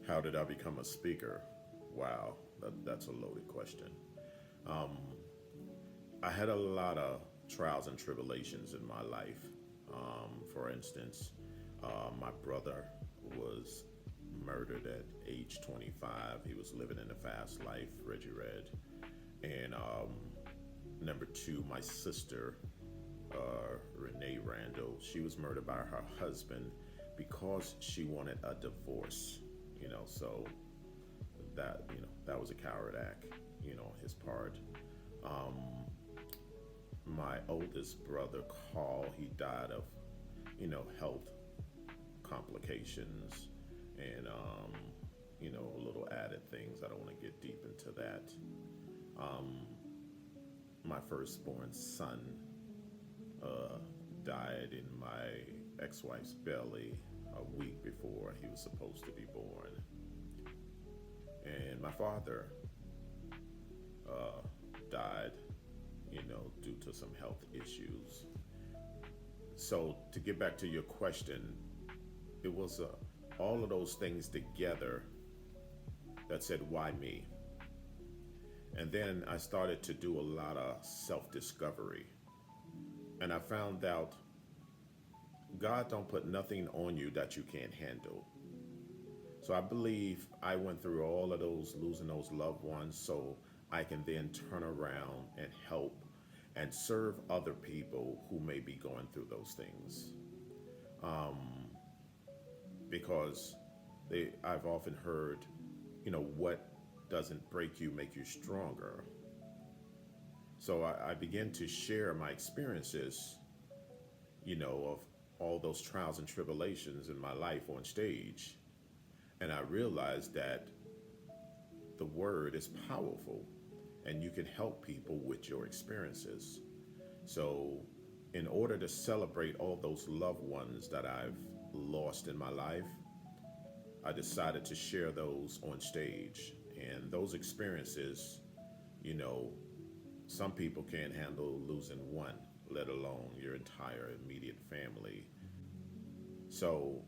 How did I become a speaker? Wow, that's a loaded question. Um, I had a lot of trials and tribulations in my life. For instance, my brother was murdered at age 25. He was living in a fast life, Reggie Red. And number two, my sister, Renee Randall, she was murdered by her husband because she wanted a divorce. So that was a coward act, on his part. Um, my oldest brother, Carl, he died of, health complications and, little added things. I don't want to get deep into that. Um, my firstborn son uh, died in my ex-wife's belly a week before he was supposed to be born. And my father uh, died, due to some health issues. So to get back to your question, it was all of those things together that said, why me? And then I started to do a lot of self discovery. And I found out God don't put nothing on you that you can't handle. So I believe I went through all of those, losing those loved ones, so I can then turn around and help and serve other people who may be going through those things. Um, because I've often heard, what doesn't break you make you stronger. So I began to share my experiences, of all those trials and tribulations in my life on stage. And I realized that the word is powerful and you can help people with your experiences. So, in order to celebrate all those loved ones that I've lost in my life, I decided to share those on stage. And those experiences, you know, some people can't handle losing one, let alone your entire immediate family. So,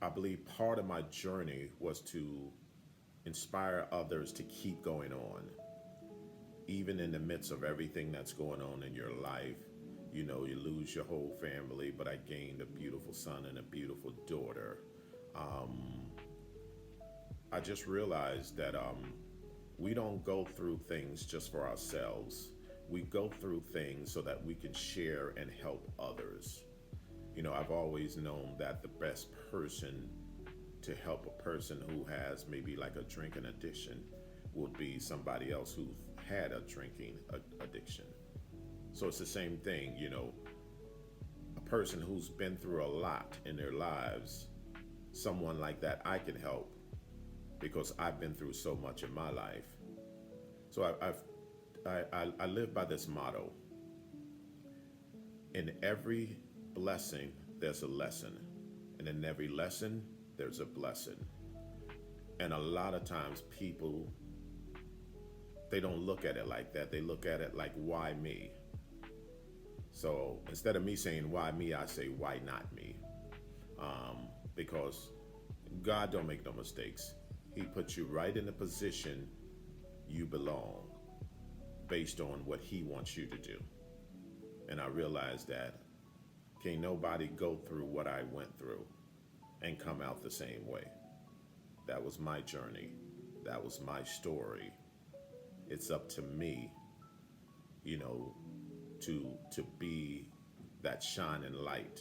I believe part of my journey was to inspire others to keep going on, even in the midst of everything that's going on in your life. You lose your whole family, but I gained a beautiful son and a beautiful daughter. Um, I just realized that we don't go through things just for ourselves. We go through things so that we can share and help others. I've always known that the best person to help a person who has maybe like a drinking addiction would be somebody else who had a drinking addiction. So it's the same thing, a person who's been through a lot in their lives, someone like that I can help because I've been through so much in my life. So I live by this motto: in every blessing, there's a lesson, and in every lesson, there's a blessing. And a lot of times people, they don't look at it like that. They look at it like, why me? So instead of me saying why me, I say why not me? Because God don't make no mistakes. He puts you right in the position you belong based on what he wants you to do. And I realized that can't nobody go through what I went through and come out the same way. That was my journey. That was my story. It's up to me, you know, to be that shining light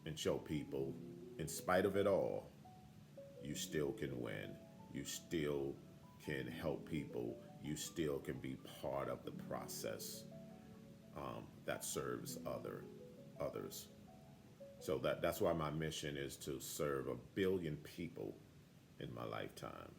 and show people, in spite of it all, you still can win. You still can help people. You still can be part of the process that serves others. So that's why my mission is to serve 1 billion people in my lifetime.